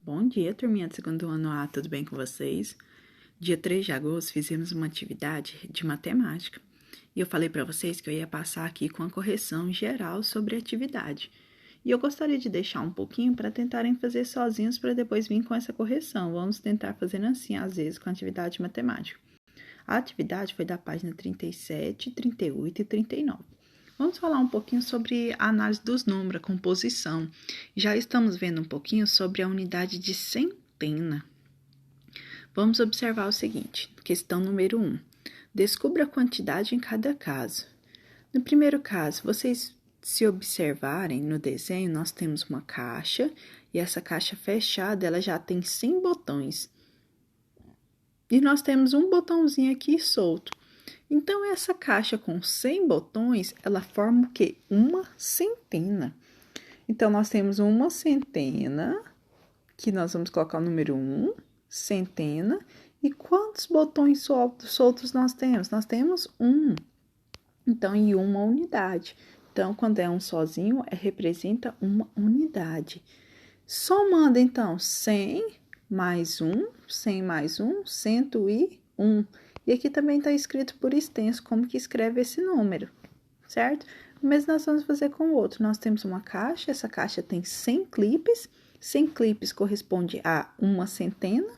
Bom dia, turminha do segundo ano A, tudo bem com vocês? Dia 3 de agosto fizemos uma atividade de matemática e eu falei para vocês que eu ia passar aqui com a correção geral sobre a atividade. E eu gostaria de deixar um pouquinho para tentarem fazer sozinhos para depois vir com essa correção. Vamos tentar fazer assim, às vezes, com a atividade matemática. A atividade foi da página 37, 38 e 39. Vamos falar um pouquinho sobre a análise dos números, a composição. Já estamos vendo um pouquinho sobre a unidade de centena. Vamos observar o seguinte, questão número 1. Descubra a quantidade em cada caso. No primeiro caso, vocês se observarem no desenho, nós temos uma caixa e essa caixa fechada, ela já tem 100 botões. E nós temos um botãozinho aqui solto. Então, essa caixa com 100 botões, ela forma o quê? Uma centena. Então, nós temos uma centena, que nós vamos colocar o número 1, centena. E quantos botões soltos nós temos? Nós temos 1. Então, em uma unidade. Então, quando é um sozinho, representa uma unidade. Somando, então, 100 mais 1, 100 mais 1, 101. E aqui também está escrito por extenso como que escreve esse número, certo? Mas nós vamos fazer com o outro. Nós temos uma caixa, essa caixa tem 100 clipes. 100 clipes corresponde a uma centena.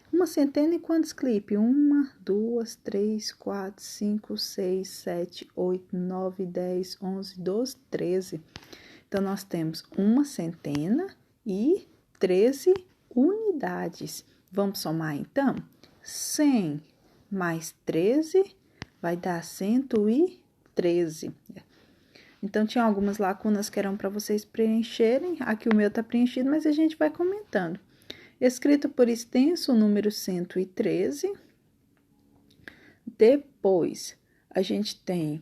Uma centena e quantos clipes? 1, 2, 3, 4, 5, 6, 7, 8, 9, 10, 11, 12, 13. Então, nós temos uma centena e 13 unidades. Vamos somar, então? 100 mais 13 vai dar 113. Então, tinha algumas lacunas que eram para vocês preencherem. Aqui o meu está preenchido, mas a gente vai comentando. Escrito por extenso, o número 113. Depois, a gente tem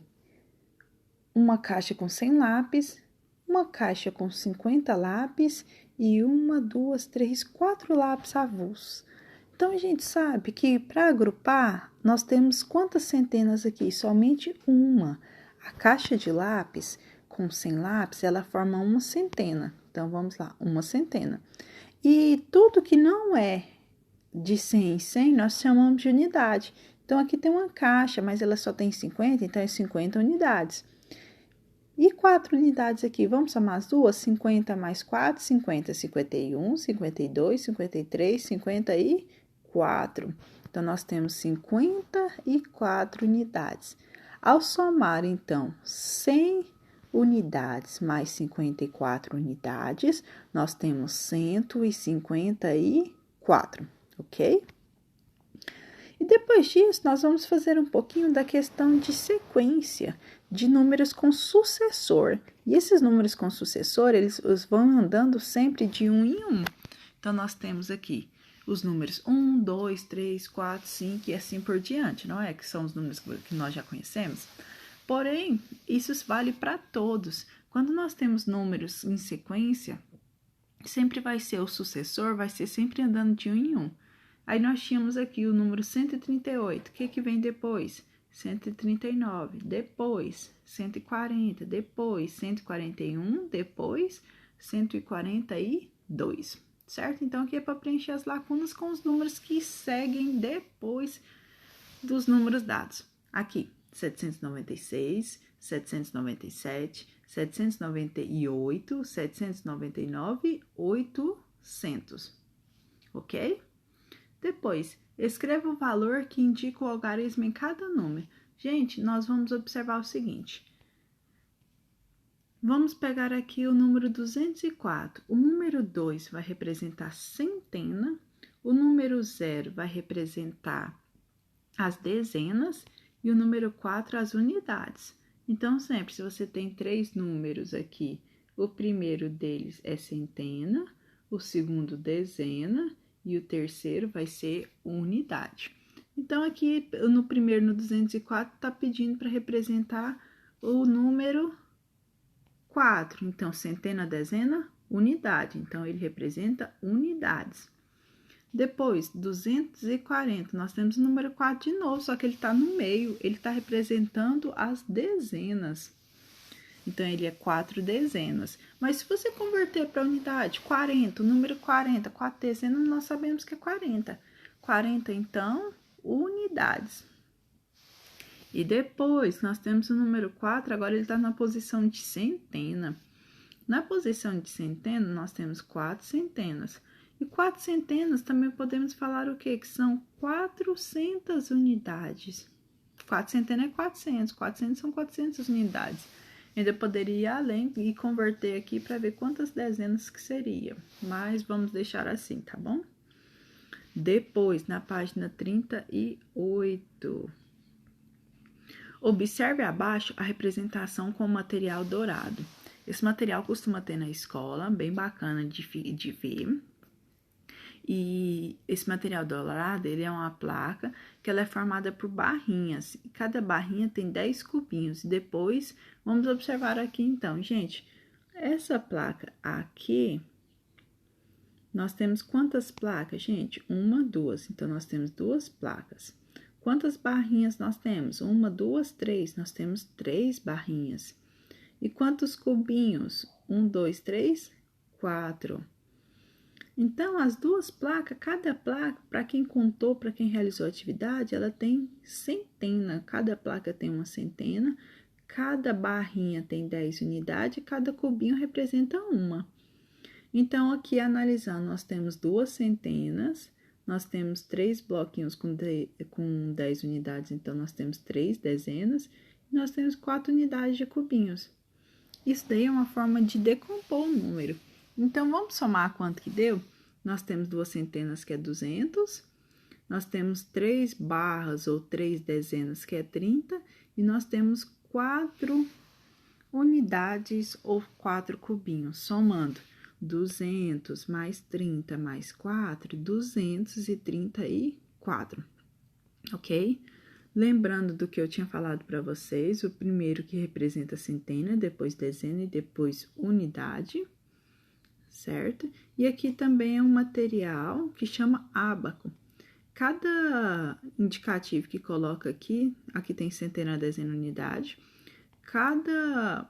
uma caixa com 100 lápis, uma caixa com 50 lápis e 1, 2, 3, 4 lápis avulsos. Então, a gente sabe que para agrupar, nós temos quantas centenas aqui? Somente uma. A caixa de lápis, com 100 lápis, ela forma uma centena. Então, vamos lá, uma centena. E tudo que não é de 100 em 100, nós chamamos de unidade. Então, aqui tem uma caixa, mas ela só tem 50, então é 50 unidades. E 4 unidades aqui, vamos somar as duas? 50 mais 4, 50, 51, 52, 53, 54. Então, nós temos 54 unidades. Ao somar, então, 100 unidades mais 54 unidades, nós temos 154, ok? E depois disso, nós vamos fazer um pouquinho da questão de sequência de números com sucessor. E esses números com sucessor, eles vão andando sempre de 1 em 1. Então, nós temos aqui os números 1, 2, 3, 4, 5 e assim por diante, não é? Que são os números que nós já conhecemos. Porém, isso vale para todos. Quando nós temos números em sequência, sempre vai ser o sucessor, vai ser sempre andando de 1 em 1. Aí, nós tínhamos aqui o número 138. O que vem depois? 139. Depois, 140. Depois, 141. Depois, 142. Certo? Então, aqui é para preencher as lacunas com os números que seguem depois dos números dados. Aqui, 796, 797, 798, 799, 800. Ok? Depois, escreva o valor que indica o algarismo em cada número. Gente, nós vamos observar o seguinte. Vamos pegar aqui o número 204. O número 2 vai representar centena. O número 0 vai representar as dezenas. E o número 4, as unidades. Então, sempre, se você tem 3 números aqui, o primeiro deles é centena, o segundo dezena, e o terceiro vai ser unidade. Então, aqui, no primeiro, no 204, está pedindo para representar o número 4. Então, centena, dezena, unidade. Então, ele representa unidades. Depois, 240, nós temos o número 4 de novo, só que ele está no meio, ele está representando as dezenas. Então, ele é 4 dezenas. Mas se você converter para unidade, 40, o número 40, 4 dezenas, nós sabemos que é 40. 40, então, unidades. E depois, nós temos o número 4, agora ele está na posição de centena. Na posição de centena, nós temos 4 centenas. E 4 centenas também podemos falar o quê? Que são 400 unidades. 4 centenas é 400, 400 são 400 unidades. Ainda poderia ir além e converter aqui para ver quantas dezenas que seria. Mas vamos deixar assim, tá bom? Depois, na página 38... Observe abaixo a representação com material dourado. Esse material costuma ter na escola, bem bacana de ver. E esse material dourado, ele é uma placa que ela é formada por barrinhas. E cada barrinha tem 10 cubinhos. E depois, vamos observar aqui então, gente. Essa placa aqui, nós temos quantas placas, gente? 1, 2. Então, nós temos 2 placas. Quantas barrinhas nós temos? 1, 2, 3. Nós temos 3 barrinhas. E quantos cubinhos? 1, 2, 3, 4. Então, as 2 placas, cada placa, para quem contou, para quem realizou a atividade, ela tem centena. Cada placa tem uma centena, cada barrinha tem 10 unidades, cada cubinho representa 1. Então, aqui analisando, nós temos 2 centenas. Nós temos 3 bloquinhos com 10 unidades, então, nós temos 3 dezenas. E nós temos 4 unidades de cubinhos. Isso daí é uma forma de decompor o número. Então, vamos somar quanto que deu? Nós temos 2 centenas, que é 200. Nós temos 3 barras ou 3 dezenas, que é 30. E nós temos 4 unidades ou 4 cubinhos, somando 200 mais 30 mais 4, 234, ok? Lembrando do que eu tinha falado para vocês, o primeiro que representa centena, depois dezena e depois unidade, certo? E aqui também é um material que chama ábaco. Cada indicativo que coloca aqui tem centena, dezena, unidade, cada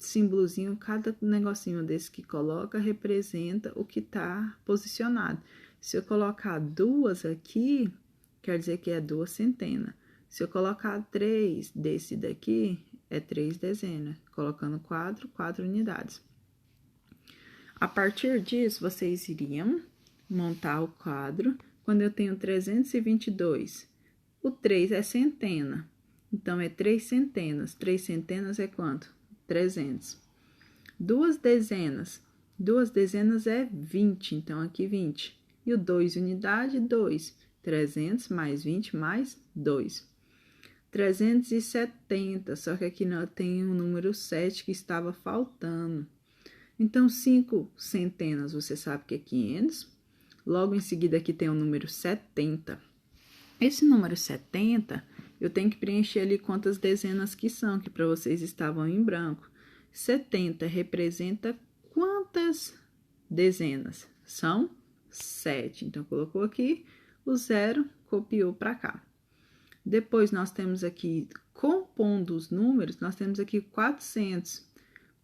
símbolozinho, cada negocinho desse que coloca representa o que tá posicionado. Se eu colocar 2 aqui, quer dizer que é 2 centenas. Se eu colocar 3 desse daqui, é 3 dezenas. Colocando 4 unidades. A partir disso, vocês iriam montar o quadro. Quando eu tenho 322, o 3 é centena. Então, é 3 centenas. 3 centenas é quanto? 300. 2 dezenas. 2 dezenas é 20, então aqui 20. E o 2 unidade, 2. 300 mais 20 mais 2. 370, só que aqui não tem o número 7 que estava faltando. Então, 5 centenas, você sabe que é 500. Logo em seguida aqui tem o número 70. Esse número 70... eu tenho que preencher ali quantas dezenas que são, que para vocês estavam em branco. 70 representa quantas dezenas? São 7. Então, colocou aqui o 0, copiou para cá. Depois, nós temos aqui, compondo os números, nós temos aqui 400.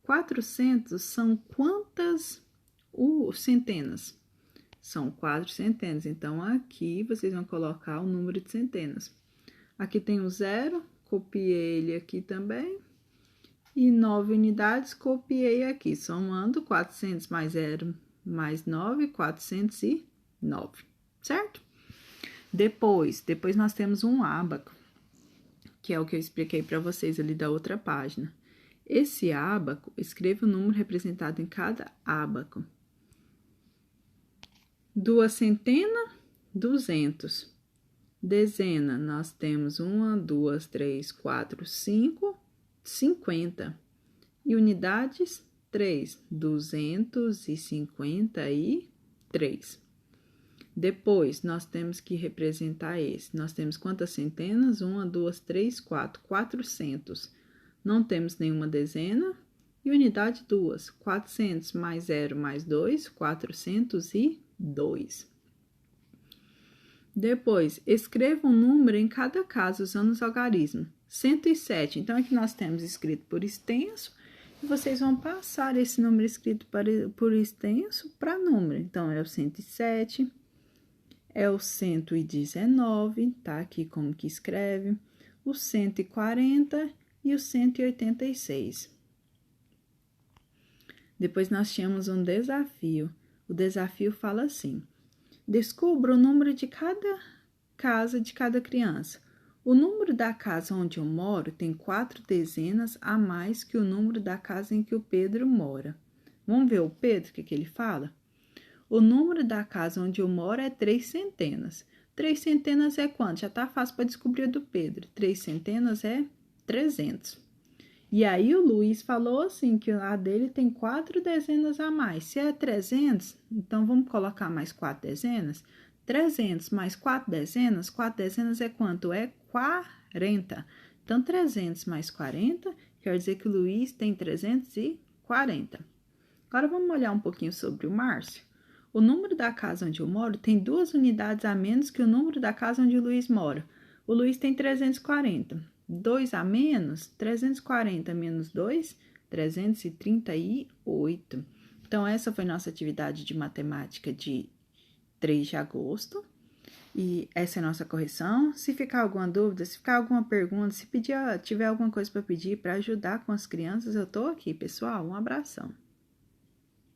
400 são quantas centenas? São 4 centenas. Então, aqui vocês vão colocar o número de centenas. Aqui tem o 0, copiei ele aqui também. E 9 unidades, copiei aqui, somando 400 mais 0 mais 9, 409, certo? Depois nós temos um ábaco, que é o que eu expliquei para vocês ali da outra página. Esse ábaco, escreva o número representado em cada ábaco. 2 centenas, 200. Dezena, nós temos 1, 2, 3, 4, 5, 50. E unidades, 3, 253. Depois, nós temos que representar esse. Nós temos quantas centenas? 1, 2, 3, 4, 400. Não temos nenhuma dezena. E unidade, 2. 400 mais 0 mais 2, 402. Depois, escreva um número em cada caso usando os algarismos. 107. Então, aqui nós temos escrito por extenso vocês vão passar esse número escrito por extenso para número. Então, é o 107, é o 119, tá? Aqui como que escreve, o 140 e o 186. Depois nós tínhamos um desafio. O desafio fala assim: descubra o número de cada casa de cada criança. O número da casa onde eu moro tem 4 dezenas a mais que o número da casa em que o Pedro mora. Vamos ver o Pedro, o que ele fala? O número da casa onde eu moro é 3 centenas. 3 centenas é quanto? Já tá fácil para descobrir a do Pedro. 3 centenas é 300. E aí o Luiz falou assim, que a dele tem 4 dezenas a mais. Se é 300, então vamos colocar mais 4 dezenas. 300 mais 4 dezenas é quanto? É 40. Então, 300 mais 40 quer dizer que o Luiz tem 340. Agora, vamos olhar um pouquinho sobre o Márcio. O número da casa onde eu moro tem 2 unidades a menos que o número da casa onde o Luiz mora. O Luiz tem 340. 2 a menos, 340 menos 2, 338. Então, essa foi nossa atividade de matemática de 3 de agosto. E essa é a nossa correção. Se ficar alguma dúvida, se ficar alguma pergunta, se tiver alguma coisa para pedir para ajudar com as crianças, eu tô aqui, pessoal. Um abração.